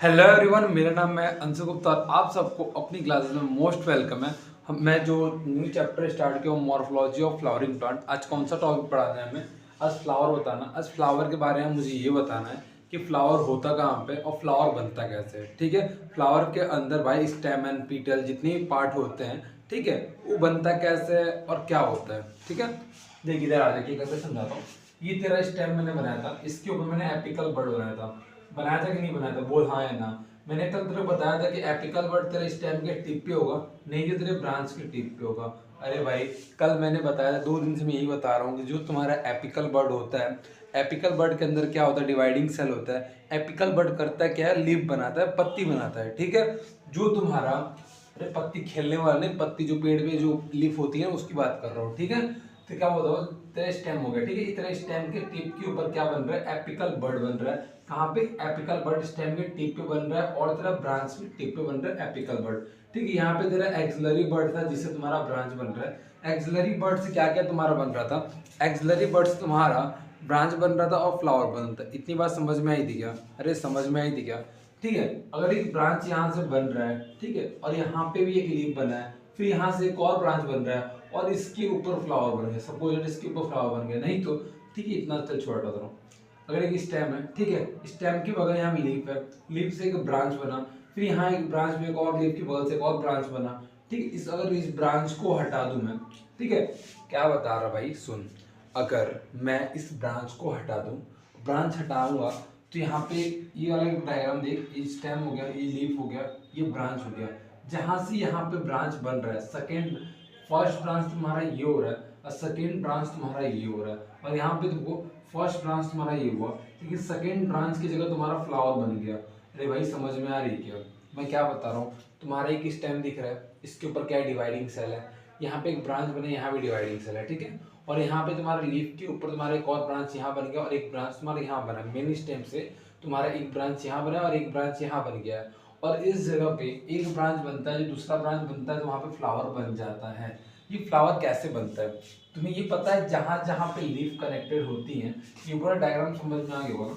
Hello everyone, मेरा नाम है अंशु गुप्ता और आप सबको अपनी क्लासेस में मोस्ट वेलकम है। मैं जो न्यू चैप्टर स्टार्ट किया मॉर्फोलॉजी ऑफ फ्लावरिंग प्लांट। आज कौन सा टॉपिक पढ़ाना है हमें? आज फ्लावर बताना। आज फ्लावर के बारे में मुझे ये बताना है कि फ्लावर होता कहाँ पे और फ्लावर बनता कैसे है। ठीक है, फ्लावर के अंदर भाई स्टेमन पीटल जितने भी पार्ट होते हैं, ठीक है, वो बनता कैसे है और क्या होता है। ठीक है, देखिए इधर आ जाके कैसे समझाता हूँ। ये तेरा स्टेम मैंने बनाया था, इसके ऊपर मैंने एपिकल बर्ड बनाया था कि नहीं बनाया था? बोल हाँ या ना। मैंने कल तेरे को बताया था कि एपिकल बर्ड तेरे स्टेम के टिप पे होगा, नहीं कि तेरे ब्रांच के टिप पे होगा। अरे भाई, कल मैंने बताया था, 2 दिन से मैं यही बता रहा हूँ कि जो तुम्हारा एपिकल बर्ड होता है, एपिकल बर्ड के अंदर क्या होता है? डिवाइडिंग सेल होता है। एपिकल बर्ड करता है क्या है? लीफ बनाता है, पत्ती बनाता है। ठीक है, जो तुम्हारा, अरे पत्ती खेलने वाला नहीं, पत्ती जो पेड़ पे जो लीफ होती है उसकी बात कर रहा हूँ। ठीक है, तो क्या बोल रहा हूँ, तेरा स्टेम हो गया। ठीक है, तेरा स्टेम के टिप के ऊपर क्या बन रहा है? एपिकल बर्ड बन रहा है। कहाँ पे? एपिकल बर्ड स्टेम के टिप पे बन रहा है और तेरा ब्रांच के टिप पे बन रहा है एपिकल बर्ड। ठीक है, यहाँ पे तेरा एक्सिलरी बर्ड था जिससे तुम्हारा ब्रांच बन रहा है। एक्सिलरी बर्ड से क्या क्या तुम्हारा बन रहा था? एक्सिलरी बर्ड से तुम्हारा ब्रांच बन रहा था और फ्लावर बन रहा था। इतनी बात समझ में आई थी क्या? अरे समझ में आई थी क्या? ठीक है, अगर एक ब्रांच यहाँ से बन रहा है, ठीक है, और यहाँ पे भी एक लीफ बना है, फिर यहाँ से एक और ब्रांच बन रहा है और इसके ऊपर फ्लावर बन गया, सपोज इसके ऊपर फ्लावर बन गया, नहीं तो ठीक है, इतना चल छोड़ रहा हूँ। अगर एक स्टेम है, ठीक है, स्टेम के बगल यहाँ लीफ है, लीफ से एक ब्रांच बना, फिर यहाँ एक ब्रांच में एक और लीफ की बगल से एक और ब्रांच बना। ठीक है, इस अगर इस ब्रांच को हटा दूं मैं, ठीक है, क्या बता रहा भाई सुन, अगर मैं इस ब्रांच को हटा दूं, ब्रांच हटाऊंगा तो यहाँ पे ये वाला डायग्राम देख, ये स्टेम हो गया, ये लीफ हो गया, ये ब्रांच हो गया। जहां से यहाँ पे ब्रांच बन रहा है, सेकेंड फर्स्ट ब्रांच तुम्हारा ये हो रहा है और सेकेंड ब्रांच तुम्हारा ये हो रहा है, और यहाँ पे तुमको फर्स्ट ब्रांच तुम्हारा ये हुआ, लेकिन सेकेंड ब्रांच की जगह तुम्हारा फ्लावर बन गया। अरे भाई समझ में आ रही क्या मैं क्या बता रहा हूँ? तुम्हारा एक स्टेम दिख रहा है, इसके ऊपर क्या है? डिवाइडिंग सेल है। यहाँ पे एक ब्रांच बने, यहाँ भी डिवाइडिंग सेल है। ठीक है, और यहाँ पे तुम्हारे लीफ के ऊपर तुम्हारा एक और ब्रांच यहाँ बन गया और एक ब्रांच तुम्हारा यहाँ बना। मेन स्टेम से तुम्हारा एक ब्रांच यहाँ बना और एक ब्रांच यहाँ बन गया है, और इस जगह पे एक ब्रांच बनता है, जो दूसरा ब्रांच बनता है तो वहाँ पे फ्लावर बन जाता है। ये फ्लावर कैसे बनता है तुम्हें ये पता है? जहाँ जहाँ पे लीफ कनेक्टेड होती हैं, ये पूरा डायग्राम समझ में आ गया होगा ना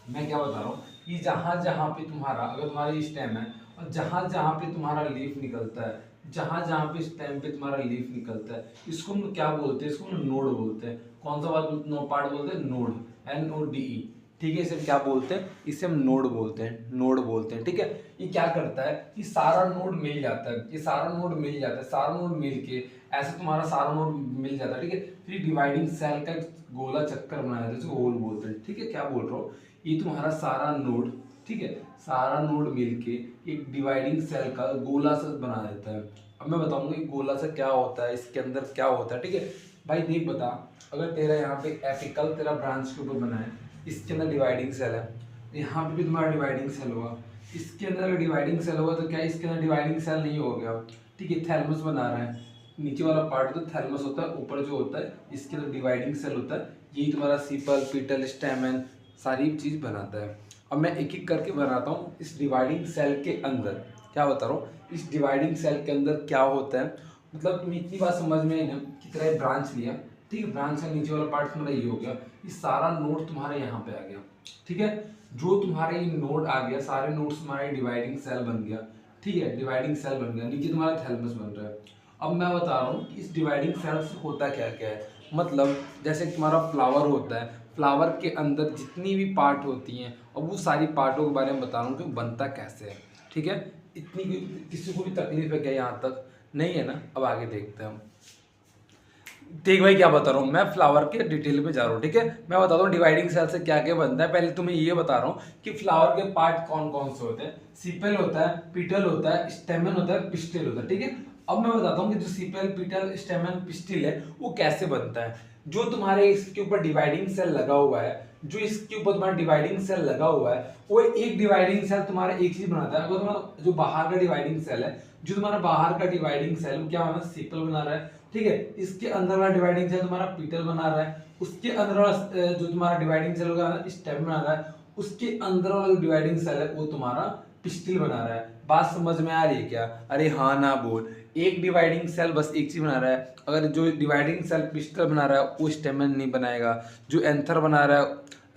मैं क्या बता रहा हूँ? ये जहाँ जहाँ पे तुम्हारा, अगर तुम्हारा स्टेम है और जहाँ जहाँ पे तुम्हारा लीफ निकलता है, जहाँ जहाँ पे स्टेम पे तुम्हारा लीफ निकलता है, इसको हम क्या बोलते हैं? इसको हम नोड बोलते हैं। कौन सा बात नो पार्ट बोलते हैं? Node, NODE। ठीक है, इसे क्या बोलते हैं? इसे हम नोड बोलते हैं, नोड बोलते हैं। ठीक है, ये क्या करता है? ये सारा नोड मिल जाता है, ये सारा नोड मिल जाता है, सारा नोड मिल के ऐसे तुम्हारा सारा नोड मिल जाता है। ठीक है, फिर डिवाइडिंग सेल का गोला चक्कर बनाया जाता है, जिसको होल बोलते हैं। ठीक है, क्या बोल रहा हूँ? ये तुम्हारा सारा नोड, ठीक है, सारा नोड मिलके एक डिवाइडिंग सेल का गोला सा बना देता है। अब मैं बताऊंगा कि गोला सा क्या होता है, इसके अंदर क्या होता है। ठीक है भाई, देख बता, अगर तेरा यहाँ पे एपिकल तेरा ब्रांच के ऊपर बना है, इसके अंदर डिवाइडिंग सेल है, यहाँ पे भी तुम्हारा डिवाइडिंग सेल होगा, इसके अंदर डिवाइडिंग सेल होगा तो क्या इसके अंदर डिवाइडिंग सेल नहीं हो गया? ठीक है, थैलमस बना रहा है, नीचे वाला पार्ट तो थैलमस होता है, ऊपर जो होता है इसके अंदर डिवाइडिंग सेल होता है। यही तुम्हारा सीपल पीटल स्टेमन सारी चीज बनाता है। अब मैं एक एक करके बनाता हूँ। इस डिवाइडिंग सेल के अंदर क्या बता रहा हूँ, इस डिवाइडिंग सेल के अंदर क्या होता है, मतलब तुम्हें इतनी बात समझ में आई ना कि तेरा ब्रांच लिया, ठीक है, ब्रांच का नीचे वाला पार्ट तुम्हारा ये हो गया, ये सारा नोड तुम्हारे यहाँ पे आ गया। ठीक है, जो तुम्हारे ये नोड आ गया, सारे नोड्स तुम्हारे डिवाइडिंग सेल बन गया। ठीक है, डिवाइडिंग सेल बन गया, नीचे तुम्हारा थैलमस बन रहा है। अब मैं बता रहा हूँ कि इस डिवाइडिंग सेल से होता क्या क्या है। मतलब जैसे तुम्हारा फ्लावर होता है, फ्लावर के अंदर जितनी भी पार्ट होती हैं और वो सारी पार्टों के बारे में बता रहा हूँ कि बनता कैसे है। ठीक है, इतनी किसी को भी तकलीफ है क्या यहाँ तक? नहीं है ना? अब आगे देखते हैं हम। देख भाई, क्या बता रहा हूँ मैं, फ्लावर के डिटेल में जा रहा हूँ। ठीक है, मैं बताता हूँ डिवाइडिंग सेल से क्या क्या बनता है। पहले तुम्हें ये बता रहा हूँ कि फ्लावर के पार्ट कौन कौन से होते हैं। सीपेल होता है, पीटल होता है, स्टेमन होता है, पिस्टिल होता है। ठीक है, अब मैं बताता हूँ कि जो सीपेल पीटल स्टेमन पिस्टिल है वो कैसे बनता है। जो तुम्हारे इसके ऊपर डिवाइडिंग सेल लगा हुआ है, जो इसके ऊपर तुम्हारा डिवाइडिंग सेल लगा हुआ है, वो एक डिवाइडिंग सेल तुम्हारा एक चीज बनाता है। अगर तुम्हारा जो बाहर का डिवाइडिंग सेल है, जो तुम्हारा बाहर का डिवाइडिंग सेल वो क्या बना? सीपल बना रहा है। ठीक है, इसके अंदर वाला डिवाइडिंग सेल तुम्हारा पीटल बना रहा है, उसके अंदर वाला जो तुम्हारा डिवाइडिंग सेल होगा स्टेम बना रहा है, उसके अंदर वाला जो डिवाइडिंग सेल है वो तुम्हारा पिस्टिल बना रहा है। बात समझ में आ रही है क्या? अरे हाँ ना बोल। एक डिवाइडिंग सेल बस एक चीज बना रहा है, अगर जो डिवाइडिंग सेल पिस्टल बना रहा है वो स्टेमन नहीं बनाएगा। जो एंथर बना रहा है,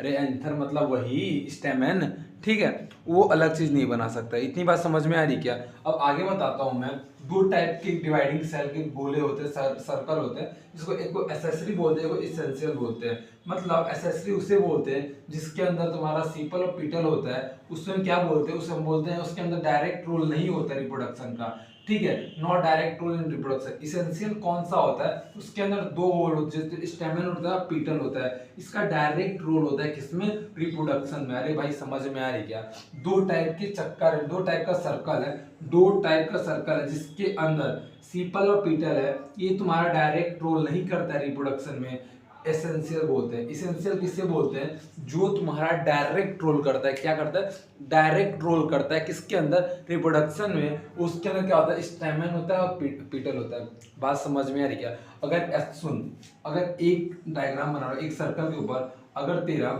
अरे एंथर मतलब वही स्टेमन। ठीक है, वो अलग चीज नहीं बना सकता। इतनी बात समझ में आ रही क्या? अब आगे बताता हूँ मैं। दो टाइप के डिवाइडिंग सेल के गोले होते हैं, सर्कल होते हैं, जिसको एक को एसेसरी बोलते हैं, एक को इसेंशियल बोलते हैं। मतलब एसेसरी उसे बोलते हैं जिसके अंदर तुम्हारा सीपल और पीटल होता है, उसमें हम क्या बोलते हैं, उसे हम बोलते हैं उसके अंदर डायरेक्ट रोल नहीं होता रिप्रोडक्शन का, ठीक है, not direct role in reproduction. Essential कौन सा होता है, उसके अंदर दो रोल होते हैं, स्टेमन होता है, पीटल होता है, इसका डायरेक्ट रोल होता है किसमें, रिप्रोडक्शन में। अरे भाई समझ में आ रही क्या? दो टाइप के चक्कर है, दो टाइप का सर्कल है, दो टाइप का सर्कल है जिसके अंदर सीपल और पीटल है, ये तुम्हारा डायरेक्ट रोल नहीं करता है रिप्रोडक्शन में, एसेंशियल बोलते हैं। इसेंशियल किसे बोलते हैं, जो तुम्हारा डायरेक्ट रोल करता है, क्या करता है, डायरेक्ट रोल करता है किसके अंदर, रिप्रोडक्शन में। उसके अंदर क्या होता है, स्टेमन होता है और पीटल होता है। बात समझ में आ रही क्या? अगर सुन, अगर एक डायग्राम बना रहा है, एक सर्कल के ऊपर अगर तेरा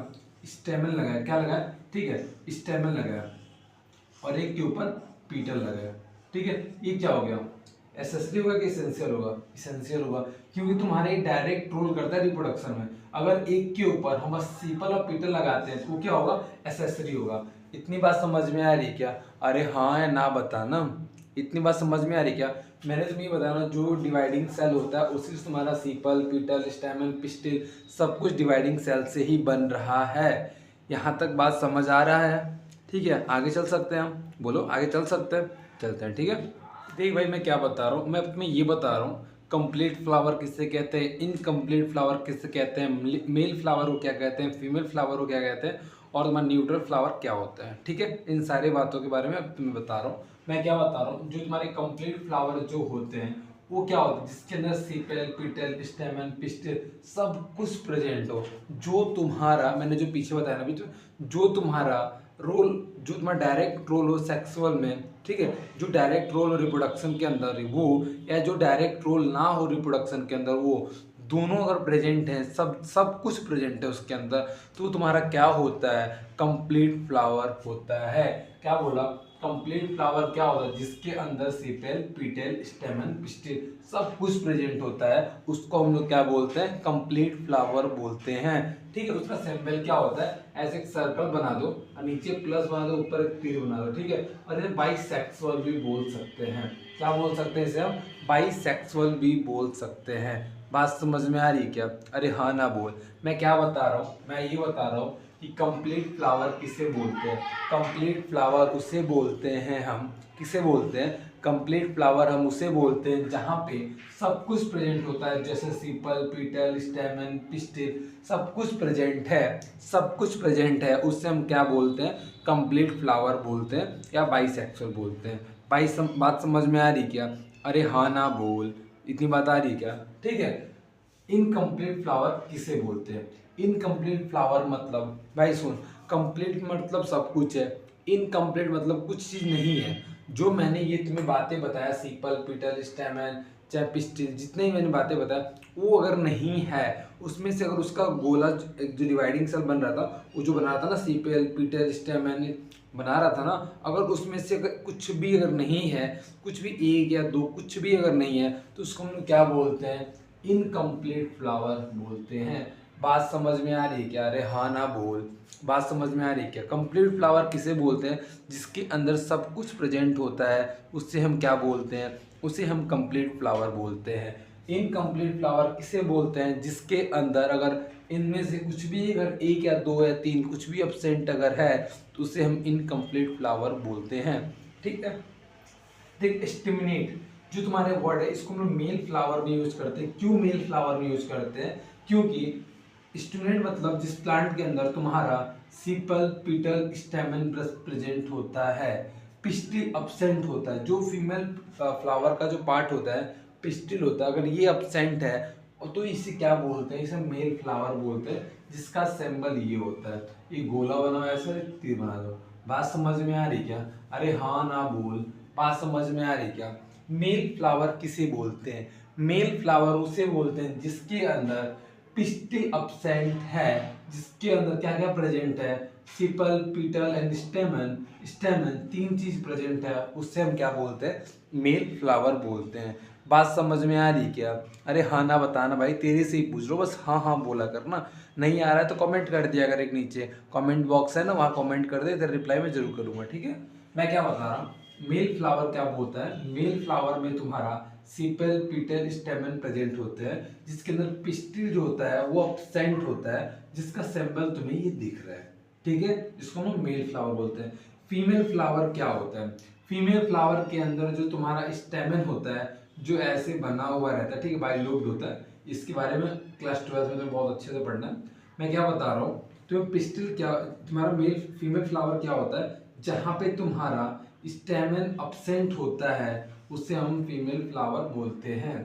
स्टेमन लगा है, क्या लगा है, ठीक है, स्टेमन लगा है, और एक के ऊपर पीटल लगा है, ठीक है, ये क्या हो गया, एसेसरी होगा कि इसेंशियल होगा, इसेंशियल होगा, क्योंकि तुम्हारे डायरेक्ट रोल करता है रिप्रोडक्शन में। अगर एक के ऊपर हम बस सीपल और पीटल लगाते हैं तो वो क्या होगा, एसेसरी होगा। इतनी बात समझ में आ रही क्या? अरे हाँ या ना बताना, इतनी बात समझ में आ रही क्या? मैंने तुम्हें ये बताया ना, जो डिवाइडिंग सेल होता है उसी से तुम्हारा सीपल, पीटल, स्टेमन, पिस्टिल सब कुछ डिवाइडिंग सेल से ही बन रहा है। यहाँ तक बात समझ आ रहा है? ठीक है, आगे चल सकते हैं हम, बोलो आगे चल सकते हैं, चलते हैं, ठीक है। देख भाई मैं क्या बता रहा हूँ, मैं तुम्हें ये बता रहा हूँ कंप्लीट फ्लावर किससे कहते हैं, इनकम्प्लीट फ्लावर किससे कहते हैं, मेल फ्लावर को क्या कहते हैं, फीमेल फ्लावर को क्या कहते हैं, और तुम्हारा न्यूट्रल फ्लावर क्या होता है, ठीक है। इन सारी बातों के बारे में अब तुम्हें बता रहा हूँ। मैं क्या बता रहा हूँ, जो तुम्हारे कंप्लीट फ्लावर जो होते हैं वो क्या होता है, जिसके अंदर सीपेल, पीटल, स्टेमन, पिस्टिल सब कुछ प्रेजेंट हो। जो तुम्हारा, मैंने जो पीछे बताया ना अभी, जो तुम्हारा रोल, जो तुम्हारा डायरेक्ट रोल हो सेक्सुअल में, ठीक है, जो डायरेक्ट रोल हो रिप्रोडक्शन के अंदर वो, या जो डायरेक्ट रोल ना हो रिप्रोडक्शन के अंदर वो, दोनों अगर प्रेजेंट हैं, सब कुछ प्रेजेंट है उसके अंदर, तो तुम्हारा क्या होता है, कंप्लीट फ्लावर होता है। क्या बोला, कंप्लीट फ्लावर क्या होता है, जिसके अंदर सीपेल, पीटेल, स्टेमन, पिस्टिल सब कुछ प्रेजेंट होता है, उसको हम लोग क्या बोलते हैं, कंप्लीट फ्लावर बोलते हैं, ठीक है। उसका सिंबल क्या होता है, ऐसे एक सर्कल बना दो और नीचे प्लस बना दो, ऊपर एक तीर बना दो, ठीक है। और इसे बाइसेक्सुअल भी बोल सकते हैं। क्या बोल सकते हैं इसे हम, बाइसेक्सुअल भी बोल सकते हैं। बात समझ में आ रही है क्या? अरे हाँ ना बोल। मैं क्या बता रहा हूँ, मैं ये बता रहा हूँ कि कंप्लीट फ्लावर किसे बोलते हैं, कंप्लीट फ्लावर उसे बोलते हैं हम, किसे बोलते हैं, कंप्लीट फ्लावर हम उसे बोलते हैं जहाँ पे सब कुछ प्रेजेंट होता है, जैसे सीपल, पीटल, स्टेमन, पिस्टिल सब कुछ प्रेजेंट है, सब कुछ प्रेजेंट है, उससे हम क्या बोलते हैं, कंप्लीट फ्लावर बोलते हैं या बाइसेक्सुअल बोलते हैं। बात समझ में आ रही क्या? अरे हाँ ना बोल, इतनी बात आ रही क्या? ठीक है। इनकम्प्लीट फ्लावर किसे बोलते हैं, इनकम्प्लीट फ्लावर मतलब भाई सुन, कंप्लीट मतलब सब कुछ है, इनकम्प्लीट मतलब कुछ चीज नहीं है। जो मैंने ये तुम्हें बातें बताया, सीपल, पीटल, स्टेमन, चाहे पिस्टिल, जितने ही मैंने बातें बताया, वो अगर नहीं है, उसमें से अगर उसका गोला जो डिवाइडिंग सेल बन रहा था, वो जो बना रहा था ना, सीपल, पीटल, स्टेमन बना रहा था ना, अगर उसमें से अगर कुछ भी अगर नहीं है, कुछ भी एक या दो कुछ भी अगर नहीं है, तो उसको हम क्या बोलते हैं, इनकम्प्लीट फ्लावर बोलते हैं। बात समझ में आ रही है क्या? अरे हाँ ना बोल। बात समझ में आ रही है क्या? कंप्लीट फ्लावर किसे बोलते हैं, जिसके अंदर सब कुछ प्रेजेंट होता है, उससे हम क्या बोलते हैं, उसे हम कंप्लीट फ्लावर बोलते हैं। इनकम्प्लीट फ्लावर किसे बोलते हैं, जिसके अंदर अगर इनमें से कुछ भी अगर एक या दो या तीन कुछ भी एब्सेंट अगर है, तो उसे हम इनकम्प्लीट फ्लावर बोलते हैं, ठीक है। देख स्टिमुलेट जो तुम्हारे वर्ड है, इसको हम लोग मेल फ्लावर में यूज करते हैं। क्यों मेल फ्लावर में यूज करते हैं? क्योंकि स्टिमुलेट मतलब जिस प्लांट के अंदर तुम्हारा सीपल, पीटल, स्टेमन प्रेजेंट होता है, पिस्टिल अब्सेंट होता है। जो फीमेल फ्लावर का जो पार्ट होता है पिस्टिल होता है, अगर ये अब्सेंट है तो इसे क्या बोलते हैं, इसे मेल फ्लावर बोलते हैं, जिसका सिंबल ये होता है, ये गोला बना हुआ ऐसे तीर बना दो। बात समझ में आ रही क्या? अरे हाँ ना बोल। बात समझ में आ रही क्या? मेल फ्लावर किसे बोलते हैं? मेल फ्लावर उसे बोलते हैं जिसके अंदर पिस्टिल अब्सेंट है, जिसके अंदर क्या क्या प्रेजेंट है, सिपल, पीटल एंड स्टेमन, स्टेमन तीन चीज प्रेजेंट है, उससे हम क्या बोलते हैं, मेल फ्लावर बोलते हैं। बात समझ में आ रही क्या? अरे हाँ ना बताना भाई, तेरे से ही पूछ रहा हूँ, बस हाँ हाँ बोला करना। नहीं आ रहा है तो कमेंट कर दिया कर, एक नीचे कमेंट बॉक्स है ना, वहाँ कमेंट कर दे, तेरा रिप्लाई मैं जरूर करूँगा, ठीक है। मैं क्या बता रहा हूँ, मेल फ्लावर क्या बोलता है, मेल फ्लावर में तुम्हारा सीपल, पीटल, स्टेमन प्रेजेंट होते हैं, जिसके अंदर पिस्टिल जो होता है वो एब्सेंट होता है, जिसका सिंबल तुम्हें ये दिख रहा है, ठीक है, जिसको हम मेल फ्लावर बोलते हैं। फीमेल फ्लावर क्या होता है, फीमेल फ्लावर के अंदर जो तुम्हारा स्टेमन होता है, जो ऐसे बना हुआ रहता है, ठीक है, बाइलोब्ड होता है, इसके बारे में क्लास 12 में तुम्हें बहुत अच्छे से पढ़ना है। मैं क्या बता रहा हूँ तुम्हें, पिस्टिल क्या, तुम्हारा मेल फीमेल फ्लावर क्या होता है, जहाँ पे तुम्हारा स्टेमन अब्सेंट होता है उसे हम फीमेल फ्लावर बोलते हैं।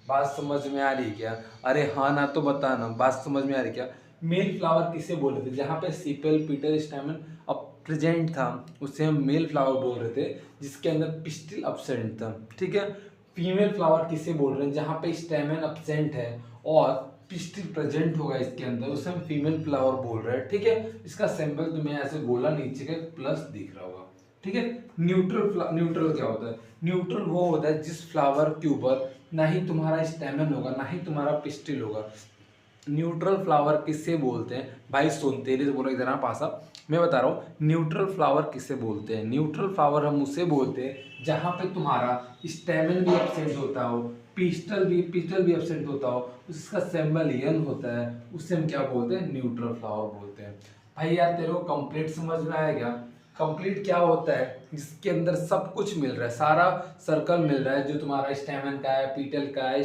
बात समझ में आ रही क्या? अरे हाँ ना तो बताना, बात समझ में आ रही क्या? मेल फ्लावर किसे बोल रहे थे, जहाँ पे सीपल, पीटल, स्टेमन अब प्रेजेंट था उसे हम मेल फ्लावर बोल रहे थे, जिसके अंदर पिस्टिल अब्सेंट था, ठीक है। फीमेल फ्लावर किसे बोल रहे हैं, जहाँ पे स्टेमन अब्सेंट है और पिस्टिल प्रेजेंट होगा इसके अंदर, उसे हम फीमेल फ्लावर बोल रहे हैं, ठीक है। इसका सिंबल तुम्हें ऐसे गोला नीचे के प्लस दिख रहा होगा, ठीक है। न्यूट्रल क्या होता है, न्यूट्रल वो होता है जिस फ्लावर के ऊपर ना ही तुम्हारा स्टेमन होगा ना ही तुम्हारा पिस्टिल होगा। न्यूट्रल फ्लावर किससे बोलते हैं भाई, सुन तेरे से बोलो इधर पास आ, मैं बता रहा हूँ न्यूट्रल फ्लावर किससे बोलते हैं। न्यूट्रल फ्लावर हम उसे बोलते हैं जहाँ पे तुम्हारा स्टेमन भी एब्सेंट होता हो, पिस्टल भी एब्सेंट होता हो, उसका सिंबल यन होता है, उससे हम क्या बोलते हैं, न्यूट्रल फ्लावर बोलते हैं। भाई यार तेरे को कंप्लीट समझ में आया क्या? कंप्लीट क्या होता है, जिसके अंदर सब कुछ मिल रहा है, सारा सर्कल मिल रहा है, जो तुम्हारा स्टेमन का है, पीटल का है,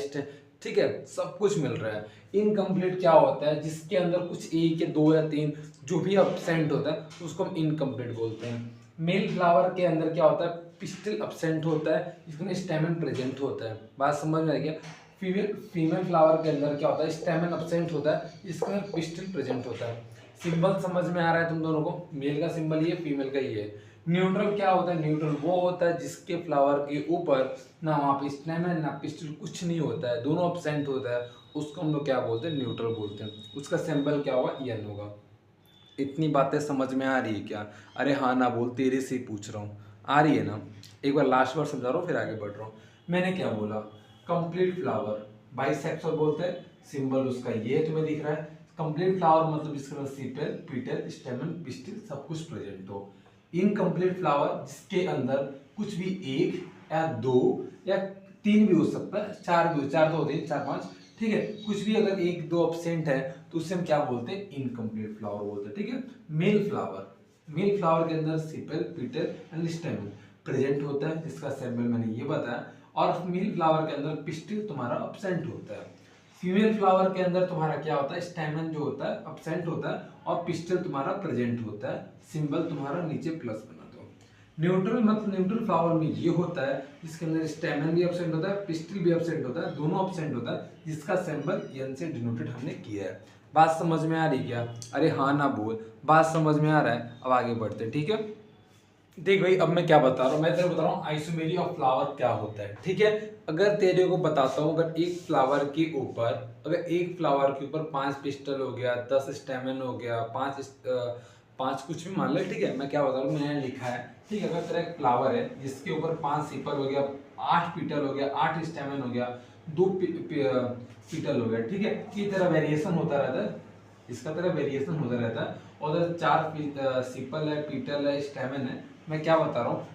ठीक है, सब कुछ मिल रहा है। इनकम्प्लीट क्या होता है, जिसके अंदर कुछ एक या दो या तीन जो भी अब्सेंट होता है उसको हम इनकम्प्लीट बोलते हैं। मेल फ्लावर के अंदर क्या होता है, पिस्टिल अब्सेंट होता है, इसमें स्टेमन प्रेजेंट होता है। बात समझ में आ गया? फीमेल फ्लावर के अंदर क्या होता है, स्टेमन अब्सेंट होता है, इसमें पिस्टिल प्रेजेंट होता है। सिंबल समझ में आ रहा है तुम दोनों को? मेल का सिंबल ये, फीमेल का ये है। न्यूट्रल क्या होता है, न्यूट्रल वो होता है जिसके फ्लावर के ऊपर ना वहाँ पे स्टेमन ना पिस्टिल कुछ नहीं होता है, दोनों अब्सेंट होता है, उसको हम लोग क्या बोलते हैं, न्यूट्रल बोलते हैं। उसका सिंबल क्या होगा, एन होगा। इतनी बातें समझ में आ रही है क्या? अरे हाँ ना बोल, तेरे से ही पूछ रहा हूँ, आ रही है ना? एक बार लास्ट बार समझा रहा हूँ फिर आगे बढ़ रहा हूँ। मैंने क्या बोला, कंप्लीट फ्लावर बाइसेक्सुअल बोलते हैं, सिंबल उसका ये तुम्हें दिख रहा है। कंप्लीट फ्लावर मतलब जिसके अंदर सीपेल, पीटल, स्टेमन, पिस्टिल सब कुछ प्रेजेंट हो। इनकम्प्लीट फ्लावर जिसके अंदर कुछ भी एक या दो या तीन भी हो सकता है, चार भी हो, चार तो होते हैं, चार पांच, ठीक है, कुछ भी अगर एक दो अब्सेंट है तो उससे हम क्या बोलते हैं, इनकम्प्लीट फ्लावर बोलते हैं, ठीक है। मेल फ्लावर के अंदर सिपल, पीटल एंड स्टेमन प्रेजेंट होता है, जिसका सिंबल मैंने ये बताया, और मेल फ्लावर के अंदर पिस्टिल तुम्हारा अब्सेंट होता है। फीमेल फ्लावर के अंदर तुम्हारा क्या होता है, स्टेमन जो होता है अब्सेंट होता है और पिस्टिल तुम्हारा प्रेजेंट होता है, सिंबल तुम्हारा नीचे प्लस बना दो। न्यूट्रल मतलब न्यूट्रल फ्लावर में ये होता है जिसके अंदर स्टेमन भी एब्सेंट होता है, पिस्टिल भी एब्सेंट होता है, दोनों एब्सेंट होता है, जिसका सिंबल एन से डिनोटेड हमने किया है। बात समझ में आ रही क्या? अरे हाँ ना बोल, बात समझ में आ रहा है, अब आगे बढ़ते हैं, ठीक है। देख भाई अब मैं क्या बता रहा हूँ, मैं तेरे को बता रहा हूँ आइसोमेरी ऑफ फ्लावर क्या होता है, ठीक है। अगर तेरे को बताता हूँ, अगर एक फ्लावर के ऊपर, अगर एक फ्लावर के ऊपर 5 पिस्टल हो गया, 10 स्टेमन हो गया, 5 कुछ भी मान लो, ठीक है, मैं क्या बता रहा हूँ, मैंने लिखा है, ठीक है। अगर तेरा एक फ्लावर है जिसके ऊपर 5 सीपल हो गया, 8 पीटल हो गया, 8 स्टेमन हो गया, 2 पीटल हो गया, ठीक है, ये तेरा वेरिएशन होता रहता है, इसका तेरा वेरिएशन होता रहता है। और अगर 4 सीपल है, पीटल है, स्टेमन है, मैं क्या बता रहा हूँ,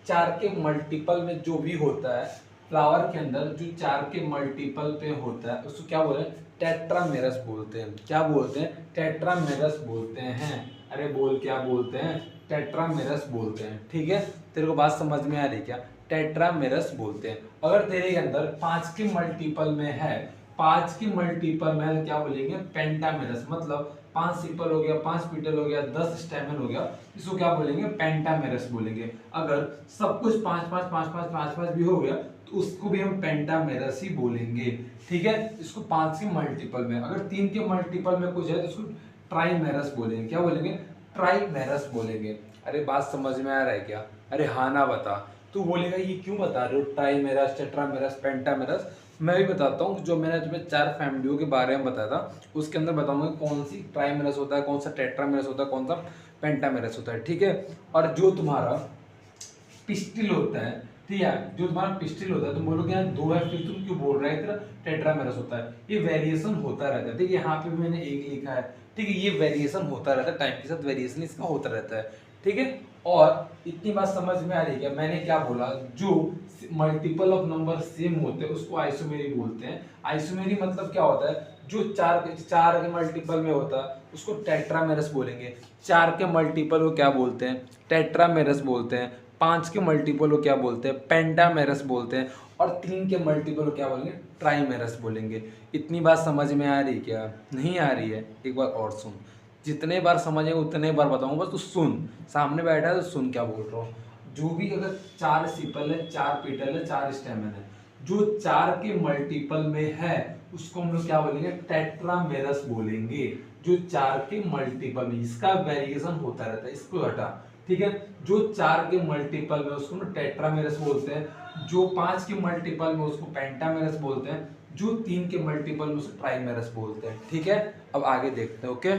4 के मल्टीपल में जो भी होता है फ्लावर के अंदर, जो 4 के मल्टीपल पे होता है उसको क्या बोलते हैं, टेट्रामेरस बोलते हैं। क्या बोलते हैं, टेट्रामेरस बोलते हैं। अरे बोल, क्या बोलते हैं, टेट्रामेरस बोलते हैं, ठीक है। तेरे को बात समझ में आ रही क्या? टेट्रामेरस बोलते हैं। अगर तेरे अंदर 5 के मल्टीपल में है, 5 के मल्टीपल में क्या बोलेंगे, पेंटामेरस, मतलब 5 सिपल हो गया, 5 पीटल हो गया, 10 स्टेमन हो गया, इसको क्या बोलेंगे, पेंटामेरस बोलेंगे। अगर सब कुछ 5 5 5 5 5 5 भी हो गया तो उसको भी हम पेंटामेरस ही बोलेंगे, ठीक है। इसको 5 के मल्टीपल में, अगर 3 के मल्टीपल में कुछ है तो इसको ट्राइमेरस बोलेंगे। क्या बोलेंगे, ट्राइमेरस बोलेंगे। अरे बात समझ में आ रहा है क्या? अरे हाँ ना बता। तू बोलेगा ये क्यों बता रहे हो, ट्राइमेरस, टेट्रामेरस, पेंटामेरस। मैं भी बताता हूँ, जो मैंने तुम्हें 4 फैमिलियों के बारे में बताया था उसके अंदर बताऊंगा कौन सी ट्राइमेरस होता है, कौन सा टेट्रामेरस होता है, कौन सा पेंटामेरस होता है, ठीक है। और जो तुम्हारा पिस्टिल होता है, ठीक है, जो तुम्हारा पिस्टिल होता है, तुम बोलोगे यार दो है, फिर तुम क्यों बोल रहे हो टेट्रामेरस होता है। ये वेरिएशन होता रहता है, ठीक है। यहाँ पे भी मैंने एक लिखा है, ठीक है। ये वेरिएशन होता रहता है, टाइम के साथ वेरिएशन इसका होता रहता है, ठीक है। और इतनी बात समझ में आ रही है, मैंने क्या बोला, जो मल्टीपल ऑफ नंबर सेम होते हैं उसको आइसोमेरी बोलते हैं। आइसोमेरी मतलब क्या होता है, जो चार के मल्टीपल में होता है उसको टेट्रामेरस बोलेंगे। चार के मल्टीपल को क्या बोलते हैं, टेट्रामेरस बोलते हैं। 5 के मल्टीपल को क्या बोलते हैं, पेंटामेरस बोलते हैं। और 3 के मल्टीपल को क्या बोलेंगे, ट्राइमेरस बोलेंगे। इतनी बात समझ में आ रही क्या, नहीं आ रही है? एक बार और सुन, जितने बार समझेंगे उतने बार बताऊंगा, बस तू सुन, सामने बैठा है तो सुन क्या बोल रहा हूँ। जो भी अगर 4 सिपल है, 4 पेटल है, 4 स्टेमन है, जो 4 के मल्टीपल में है उसको हम लोग क्या बोलेंगे, टेट्रामेरस बोलेंगे। जो 4 के मल्टीपल में, इसका वेरिएशन होता रहता है, इसको हटा, ठीक है। जो 4 के मल्टीपल में उसको ना टेट्रामेरस बोलते हैं। जो 5 के मल्टीपल में उसको पेंटामेरस बोलते हैं। जो 3 के मल्टीपल में उसको ट्राइमेरस बोलते हैं, ठीक है। अब आगे देखते हैं, ओके।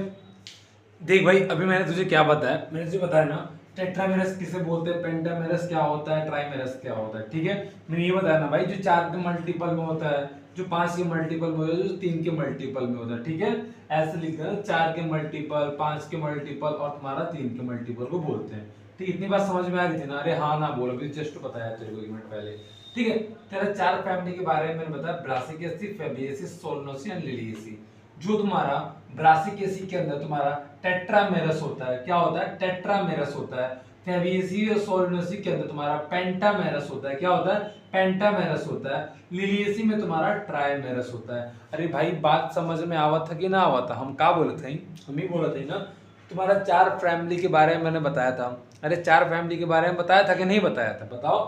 देख भाई, अभी मैंने तुझे क्या बताया, मैंने तुझे बताया ना टेट्रामेरस किसे बोलते हैं, पेंटामेरस क्या होता है, ट्राइमेरस क्या होता है, ठीक है। मैंने ये बताया ना भाई, जो 4 के मल्टीपल में होता है, जो 5 के मल्टीपल में होता है, जो 3 के मल्टीपल में होता है, ठीक है। ऐसे लिखते हैं, 4 के मल्टीपल, 5 के मल्टीपल और तुम्हारा 3 के मल्टीपल को बोलते हैं, ठीक। इतनी बात समझ में आ रही थी ना? अरे हाँ ना बोल, अभी जस्ट बताया तेरे को 1 मिनट पहले, ठीक है। तेरा 4 फैमिली के बारे में मैंने बताया, Brassicaceae, Fabaceae, Solanaceae and Liliaceae. जो तुम्हारा ब्रासिकेसी के अंदर तुम्हारा टेट्रामेरस होता है, क्या होता है, टेट्रामेरस होता है। फैबिएसी और सोलनोसी के अंदर तुम्हारा पेंटामेरस होता है, क्या होता है, पेंटामेरस होता है। लिलिएसी में तुम्हारा ट्राइमेरस होता है। अरे भाई बात समझ में आवत था कि ना आवत था? हम क्या बोले थे, हम ही बोले थे ना। तुम्हारा 4 फैमिली के बारे में मैंने बताया था। अरे 4 फैमिली के बारे में बताया था कि नहीं बताया था, बताओ।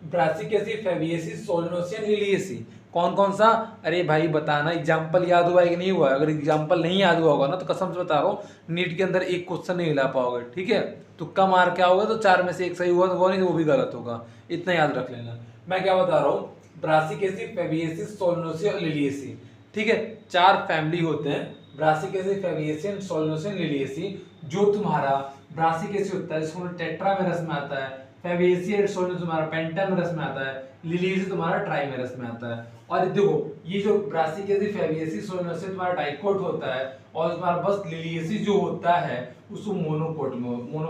Brassicaceae, Fabaceae, Solanaceae and Liliaceae. कौन कौन सा? अरे भाई बताना, एग्जाम्पल याद हुआ है कि नहीं हुआ? अगर एग्जाम्पल नहीं याद हुआ होगा ना तो कसम से बता रहा हूँ, नीट के अंदर एक क्वेश्चन नहीं ला पाओगे, ठीक है। तुक्का मार के आओगे तो 4 में से एक सही हुआ तो वो नहीं, वो भी गलत होगा, इतना याद रख लेना। मैं क्या बता रहा हूँ, ब्रासिकेसी, फैबिएसी, सोलनोसी और लिलिएसी, ठीक है। 4 फैमिली होते हैं, ब्रासिकेसी, फैबिएसी, सोलनोसी, लिलिएसी। जो तुम्हारा ब्रासिकेसी होता है इसको टेट्रामेरस में आता है, फैबिएसी एंड सोलनोसी तुम्हारा पेंटामेरस में आता है, लिलिएसी तुम्हारा ट्राइमेरस में आता है। और देखो, ये जो ब्रासिकेसी, फैबिएसी, सोलनोसी तुम्हारा डाइकोट होता है, और तुम्हारा बस लिलिएसी जो होता है उसको मोनोकोट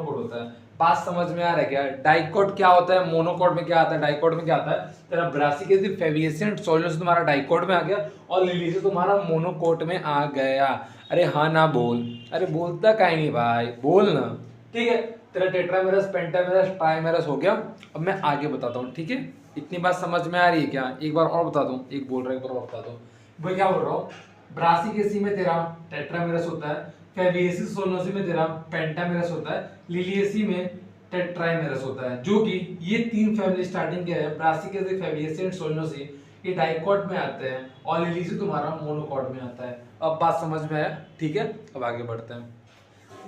होता है। बात समझ में आ रहा है क्या? डाइकोट क्या होता है, मोनोकोट में क्या आता है, डाइकोट में क्या आता है? तेरा ब्रासिकेसी, फैबिएसी एंड सोलनोसी तुम्हारा डाइकोट में आ गया, और लिलिएसी तुम्हारा मोनोकोट में आ गया। अरे हाँ ना बोल, अरे बोलता काहे नहीं भाई, बोल ना, ठीक है। तेरा टेट्रामेरस, पेंटामेरस, ट्राइमेरस हो गया। अब मैं आगे बताता हूँ, ठीक है। इतनी बात समझ में आ रही है क्या? एक बार और बता दूं, एक बोल रहा है, एक बार और बता दूं। मैं क्या बोल रहा हूँ, ब्रासिकेसी में तेरा टेट्रामेरस होता है, फैबिएसी, सोलनोसी में तेरा पेंटामेरस होता है, लिलिएसी में ट्राइमेरस होता है। जो कि ये 3 फैमिली स्टार्टिंग के है, ब्रासिकेसी, फैबिएसी एंड सोलनोसी, ये डाइकोट में आते हैं, और लिलिएसी तुम्हारा मोनोकोट में आता है। अब बात समझ में आया, ठीक है। अब आगे बढ़ते हैं।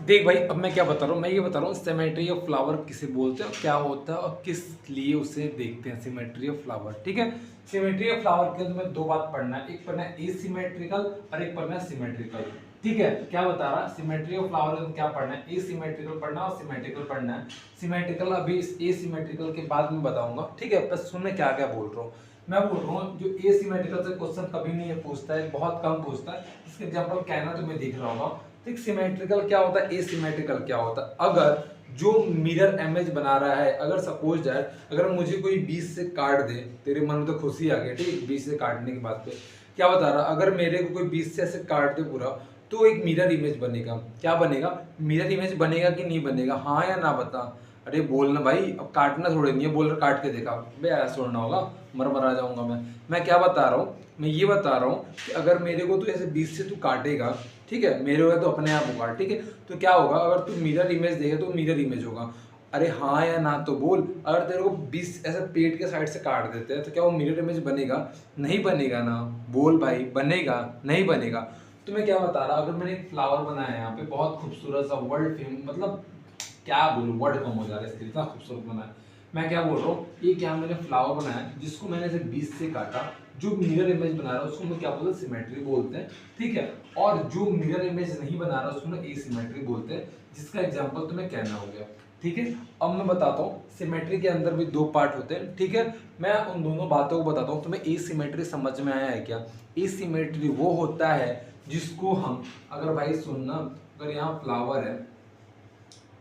देख भाई, अब मैं क्या बता रहा हूँ, मैं ये बता रहा हूँ सिमेट्री ऑफ फ्लावर किसे बोलते हैं और क्या होता है और किस लिए उसे देखते हैं, सिमेट्री ऑफ फ्लावर, ठीक है। सिमेट्री ऑफ फ्लावर के अंदर में 2 बात पढ़ना है, एक पढ़ना है एसिमेट्रिकल और एक पढ़ना है सिमेट्रिकल, ठीक है। क्या बता रहा, सिमेट्री ऑफ फ्लावर में क्या पढ़ना है, एसिमेट्रिकल पढ़ना और सिमेट्रिकल पढ़ना है। सिमेट्रिकल अभी इस एसिमेट्रिकल के बाद में बताऊंगा, ठीक है। बस सुनने क्या क्या बोल रहा हूँ। मैं बोल रहा हूँ जो एसिमेट्रिकल से क्वेश्चन कभी नहीं पूछता है, बहुत कम पूछता है। इसके एग्जांपल कहना तुम्हें दिख रहा होगा, ठीक। सिमेट्रिकल क्या होता है, एसिमेट्रिकल क्या होता है? अगर जो मिरर इमेज बना रहा है, अगर सपोज दैट अगर मुझे कोई 20 से काट दे, तेरे मन में तो खुशी आ गई, ठीक। 20 से काटने की बात पे क्या बता रहा, अगर मेरे को कोई 20 से ऐसे काट दे पूरा, तो एक मिरर इमेज बनेगा। क्या बनेगा? मिरर इमेज बनेगा कि नहीं बनेगा? हाँ या ना बता। अरे बोलना भाई, अब काटना थोड़े नहीं है, बोल रहा काट के देखा बे, ऐसा छोड़ना होगा, मर आ जाऊंगा मैं क्या बता रहा हूँ, मैं ये बता रहा हूँ कि अगर मेरे को तो ऐसे 20 से तू काटेगा, ठीक है, मेरे होगा तो अपने आप होगा, ठीक है। तो क्या होगा, अगर तू मिरर इमेज देगा तो मिरर इमेज होगा। अरे हाँ या ना तो बोल। अगर तेरे को 20 ऐसे पेट के साइड से काट देते हैं तो क्या वो मिरर इमेज बनेगा? नहीं बनेगा ना, बोल भाई, बनेगा नहीं बनेगा? तो मैं क्या बता रहा, अगर मैंने एक फ्लावर बनाया है यहाँ पे, बहुत खूबसूरत सा, वर्ल्ड फेम, मतलब क्या बोलूं, वर्ड कम हो जा रहा है इसके, इतना खूबसूरत बना है। मैं क्या बोल रहा हूँ, ये क्या मैंने फ्लावर बनाया जिसको मैंने ऐसे 20 से काटा, जो मिरर इमेज बना रहा है उसको मैं क्या बोलते हैं, सिमेट्री बोलते हैं, ठीक है। और जो मिरर इमेज नहीं बना रहा उसको ना एसिमेट्री बोलते हैं, जिसका एग्जांपल तुम्हें कहना हो गया, ठीक है। अब मैं बताता हूँ सिमेट्री के अंदर भी दो पार्ट होते हैं, ठीक है। मैं उन दोनों बातों को बताता हूँ, तुम्हें एसिमेट्री समझ में आया है क्या? एसिमेट्री वो होता है जिसको हम, अगर भाई सुनना, अगर यहाँ फ्लावर है,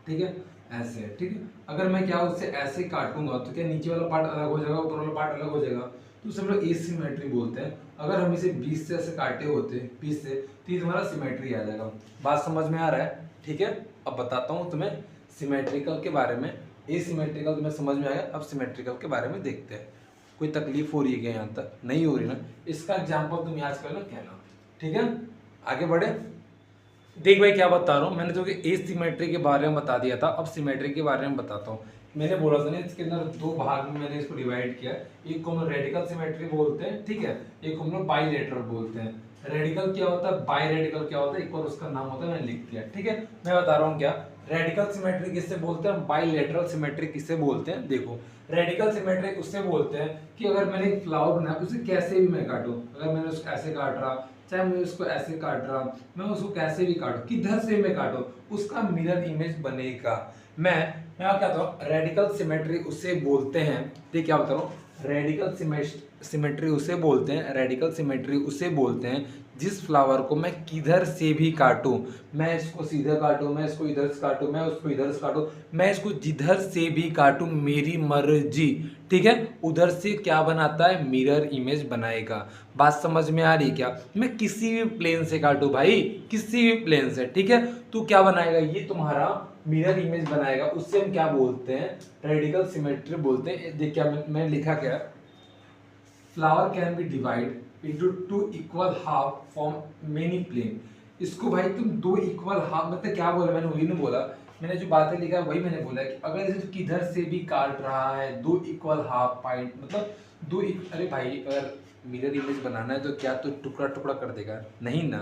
ठीक है, ऐसे है, ठीक है, अगर मैं क्या उससे ऐसे काटूंगा तो क्या नीचे वाला पार्ट अलग हो जाएगा, ऊपर वाला पार्ट अलग हो जाएगा, तो उसे हम लोग एसिमेट्री बोलते हैं। अगर हम इसे 20 से ऐसे काटे होते 20 से, तो ये तुम्हारा सिमेट्री आ जाएगा। बात समझ में आ रहा है, ठीक है। अब बताता हूँ तुम्हें सिमेट्रिकल के बारे में। एसिमेट्रिकल तुम्हें समझ में आया, अब सिमेट्रिकल के बारे में देखते हैं। कोई तकलीफ हो रही है क्या यहाँ तक? नहीं हो रही ना? इसका एग्जाम्पल तुम याद कर लो, कहना, ठीक है। आगे बढ़े। देख भाई क्या बता रहा हूँ, मैंने तो एसिमेट्री के बारे में बता दिया था, अब सिमेट्री के बारे में बताता हूँ। मैंने बोला था ना, इसके अंदर दो भाग में मैंने इसको डिवाइड किया। एक को हम रेडिकल सिमेट्री बोलते हैं, ठीक है, एक को हम लोग बाइलेटरल बोलते हैं। रेडिकल क्या होता है, बाई रेडिकल क्या होता है, एक और उसका नाम होता है, मैंने लिख दिया, ठीक है। मैं बता रहा हूँ क्या रेडिकल सिमेट्री किससे बोलते हैं, बाइलेटरल सिमेट्री किससे बोलते हैं। देखो, रेडिकल सिमेट्री उससे बोलते हैं कि अगर मैंने एक फ्लावर बनाया उसे कैसे भी मैं काटूं, अगर मैंने उसको ऐसे काट रहा, चाहे मैं उसको ऐसे काट रहा, मैं उसको कैसे भी काटूं, किधर से मैं काटूं, उसका मिरर इमेज बनेगा। मैं क्या कहता हूँ, रेडिकल सिमेट्री उसे बोलते हैं, ठीक, क्या बता रहा हूँ, रेडिकल सिमेट्री उसे बोलते हैं, रेडिकल सिमेट्री उसे बोलते हैं जिस फ्लावर को मैं किधर से भी काटूं, मैं इसको सीधा काटूं, मैं इसको इधर से काटूं, मैं उसको इधर से काटूं, मैं इसको जिधर से भी काटूं, मेरी मर्जी, ठीक है, उधर से क्या बनाता है, मिरर इमेज बनाएगा। बात समझ में आ रही क्या? मैं किसी भी प्लेन से काटूं भाई, किसी भी प्लेन से, ठीक है, तो क्या बनाएगा, ये तुम्हारा मिरर इमेज बनाएगा। उससे हम क्या बोलते हैं, रेडिकल सिमेट्री बोलते हैं। देख क्या मैं लिखा क्या, flower can be divide into two equal half from many plane. इसको भाई तुम दो इक्वल हाफ, मतलब क्या बोला मैंने, वही नहीं बोला, मैंने जो बातें लिखा वही मैंने बोला कि अगर इसे किधर से भी काट रहा है, दो इक्वल हाफ पॉइंट, मतलब अरे भाई अगर मिरर इमेज बनाना है तो क्या तो टुकड़ा टुकड़ा कर देगा, नहीं ना।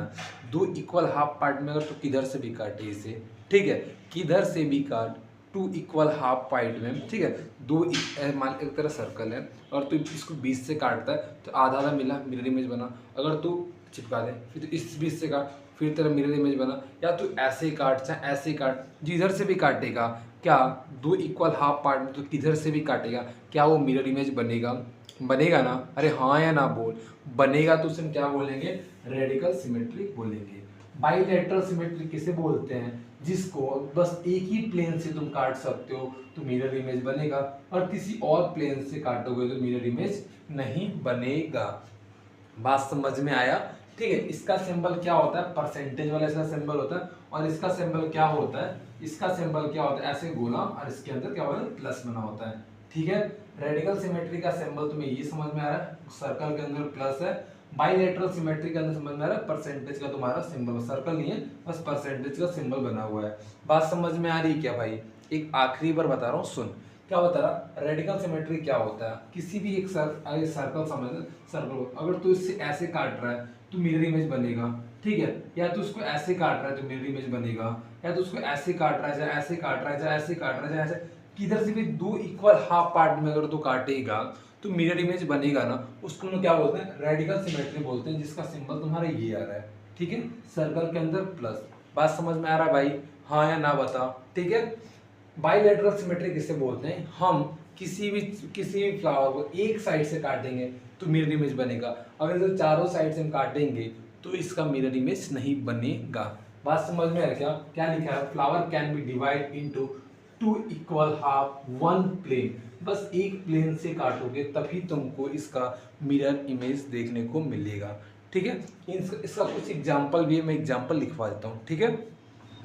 दो इक्वल हाफ पार्ट में अगर तो किधर से भी काटे इसे, ठीक है, किधर से भी काट, टू इक्वल हाफ पार्ट में, ठीक है, मान एक तरह सर्कल है और तू इसको 20 से काटता है तो आधा आधा मिला, मिरर इमेज बना। अगर तू चिपका दे फिर तो इस 20 से काट, फिर तेरा मिरर इमेज बना। या तू ऐसे ही काट चाहे ऐसे ही काट, जिधर से भी काटेगा, क्या दो इक्वल हाफ पार्ट में तो किधर से भी काटेगा, क्या वो मिरर इमेज बनेगा? बनेगा ना? अरे हाँ या ना बोल। बनेगा तो उसे हम क्या बोलेंगे, रेडिकल सिमेट्री बोलेंगे। बाइलेटरल सिमेट्री किसे बोलते हैं, जिसको बस एक ही प्लेन से तुम काट सकते हो तो मिरर इमेज बनेगा, और किसी और प्लेन से काटोगे तो मिरर इमेज नहीं बनेगा। बात समझ में आया, ठीक है। इसका सिंबल क्या होता है, परसेंटेज वाला इसका सिंबल होता है, और इसका सिंबल क्या होता है, इसका सिंबल क्या होता है, ऐसे गोला, और इसके अंदर क्या होता है, प्लस बना होता है, ठीक है। रेडिकल सिमेट्री का सिंबल तुम्हें ये समझ में आ रहा है, सर्कल के अंदर प्लस है। बाइलेटरल सिमेट्री के अंदर समझ में आ रहा है, परसेंटेज का तुम्हारा सिंबल, सर्कल नहीं है, बस परसेंटेज का सिंबल बना हुआ है। बात समझ में आ रही है क्या भाई? एक आखिरी बार बता रहा हूँ, सुन। क्या बता रहा, रेडिकल सिमेट्री क्या होता है, किसी भी एक सर्कल समझ, सर्कल अगर तू इससे ऐसे काट रहा है तो मिरर इमेज बनेगा, ठीक है, या तो उसको ऐसे काट रहा है तो मिरर इमेज बनेगा, या तो उसको ऐसे काट रहा है चाहे ऐसे काट रहा है चाहे ऐसे काट रहा है चाहे ऐसे, किधर से भी दो इक्वल हाफ पार्ट में अगर तू काटेगा तो मिरर इमेज बनेगा ना, उसको हम क्या बोलते हैं, रेडिकल सिमेट्री बोलते हैं, जिसका सिंबल तुम्हारा ये आ रहा है, ठीक है, सर्कल के अंदर प्लस। बात समझ में आ रहा है भाई, हाँ या ना बता, ठीक है। बाइलेटरल सिमेट्री किसे बोलते हैं, हम किसी भी फ्लावर को एक साइड से काटेंगे तो मिरर इमेज बनेगा, अगर इसे चारों साइड से हम काटेंगे तो इसका मिरर इमेज नहीं बनेगा। बात समझ में आ रहा क्या लिखा है, flower can be divide into two equal half one plane, बस एक प्लेन से काटोगे तभी तुमको इसका मिरर इमेज देखने को मिलेगा, ठीक है। इसका कुछ एग्जाम्पल भी है, मैं एग्जाम्पल लिखवा देता हूँ, ठीक है।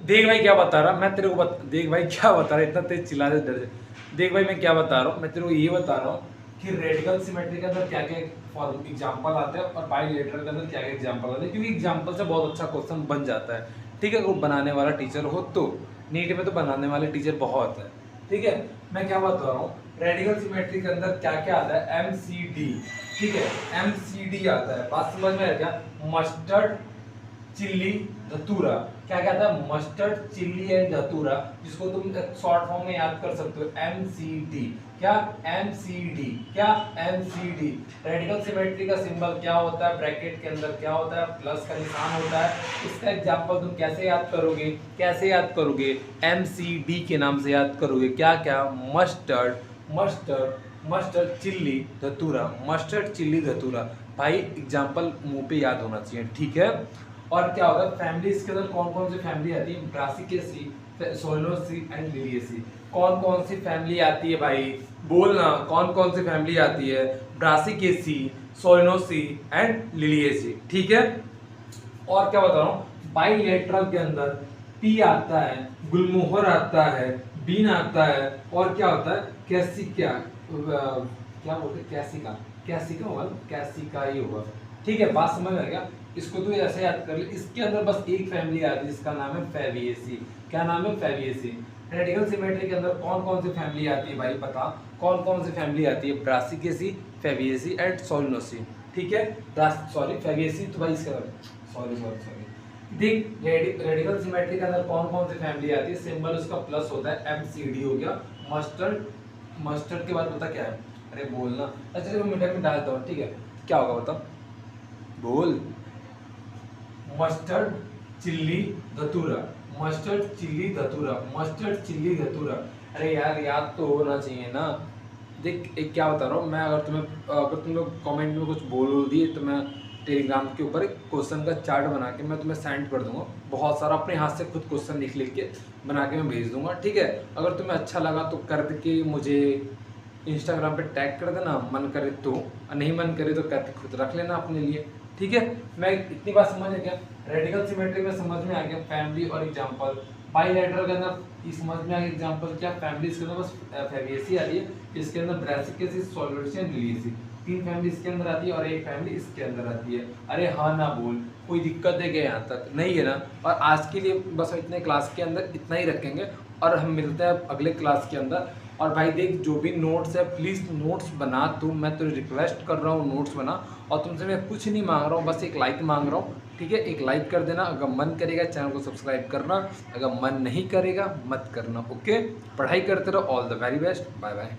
देख भाई क्या बता रहा, मैं तेरे को देख भाई क्या बता रहा, इतना तेज चिल्ला दे डर। देख भाई मैं क्या बता रहा हूँ, मैं तेरे को ये बता रहा हूँ कि रेडिकल सिमेट्री के अंदर क्या क्या एग्जाम्पल आते हैं और बाइलेटरल के अंदर क्या क्या एग्जाम्पल आते हैं, क्योंकि एग्जाम्पल से बहुत अच्छा क्वेश्चन बन जाता है, ठीक है। वो बनाने वाला टीचर हो तो, नीट में तो बनाने वाले टीचर बहुत है, ठीक है। मैं क्या बता रहा हूँ, रेडिकल सिमेट्री के अंदर क्या क्या आता है, MCD, ठीक है, MCD आता है। बात समझ में आ गया, मस्टर्ड चिल्ली, धतूरा। क्या कहता है? मस्टर्ड, चिल्ली एंड धतूरा, जिसको तुम शॉर्ट फॉर्म में याद कर सकते हो MCD। क्या? MCD। क्या? MCD। रेडिकल सिमेट्री का सिंबल क्या होता है? ब्रैकेट के अंदर क्या होता है? प्लस का निशान होता है। इसका एग्जांपल तुम कैसे याद करोगे? कैसे याद करोगे? MCD के नाम से याद करोगे। क्या क्या? मस्टर्ड, मस्टर्ड, मस्टर्ड, चिल्ली, धतूरा। मस्टर्ड, चिल्ली, धतूरा। भाई एग्जाम्पल मुंह पे याद होना चाहिए, ठीक है। और क्या होगा? फैमिली, इसके अंदर कौन कौन सी फैमिली आती है? Brassicaceae, Solanaceae and Liliaceae. कौन कौन सी फैमिली आती है भाई? बोलना, कौन कौन सी फैमिली आती है? ब्रासिकेसी, सोलोसी एंड लिलिएसी, ठीक है। और क्या बता रहा हूँ? बाइलेटरल के अंदर पी आता है, गुलमोहर आता है, बीन आता है, और क्या होता है? कैसिका, क्या बोलते हैं? कैसिका, कैसिका होगा, कैसिका ही होगा, ठीक है। बात समझ में आ गया? इसको तो ऐसे याद कर ले। इसके अंदर बस एक फैमिली आती है जिसका नाम है फेविएसी। क्या नाम है? फेविएसी। रेडिकल सिमेट्री के अंदर कौन कौन सी फैमिली आती है भाई? बता, कौन कौन सी फैमिली आती है? ब्रासिकेसी, फेविएसी एंड सोलिनोसी, ठीक है। सॉरी, फेविएसी तो भाई इसके अंदर, सॉरी सॉरी सॉरी, देख, रेडिकल सिमेट्री के अंदर कौन कौन सी फैमिली आती है? सिंबल उसका प्लस होता है, MCD हो गया। मस्टर्ड, मस्टर्ड के बाद पता क्या है? अरे बोलना, अच्छा चलो मीटर में डालता हूँ, ठीक है। क्या होगा बता, बोल। मस्टर्ड, चिल्ली, धतूरा। मस्टर्ड, चिल्ली, धतूरा। मस्टर्ड, चिल्ली, धतूरा। अरे यार याद तो होना चाहिए ना। देख, एक क्या बता रहा हूँ मैं, अगर तुम लोग कमेंट में कुछ बोल दिए तो मैं टेलीग्राम के ऊपर एक क्वेश्चन का चार्ट बना के मैं तुम्हें सेंड कर दूंगा। बहुत सारा अपने हाथ से खुद क्वेश्चन लिख के बना के मैं भेज दूंगा, ठीक है। अगर तुम्हें अच्छा लगा तो कर के मुझे इंस्टाग्राम पे टैग कर देना, मन करे तो, नहीं मन करे तो करके खुद रख लेना अपने लिए, ठीक है। मैं इतनी बात समझ आ गया, रेडिकल सिमेट्री में समझ में आ गया, फैमिली और एग्जांपल। बाइलेटरल के अंदर ये समझ में आ गया एग्जांपल क्या? फैमिली, इसके अंदर बस फेविएसी आ रही है, इसके अंदर ब्रासिकेसी, सोलिनोसी एंड लिलिएसी, तीन फैमिली इसके अंदर आती है और एक फैमिली इसके अंदर आती है। अरे हाँ ना बोल, कोई दिक्कत है क्या? यहाँ तक नहीं है ना। और आज के लिए बस इतने क्लास के अंदर इतना ही रखेंगे और हम मिलते हैं अगले क्लास के अंदर। और भाई देख, जो भी नोट्स है प्लीज़ नोट्स बना तू, मैं तो रिक्वेस्ट कर रहा हूँ नोट्स बना। और तुमसे मैं कुछ नहीं मांग रहा हूँ, बस एक लाइक मांग रहा हूँ, ठीक है। एक लाइक कर देना, अगर मन करेगा चैनल को सब्सक्राइब करना, अगर मन नहीं करेगा मत करना, ओके। पढ़ाई करते रहो, all the very best, bye bye.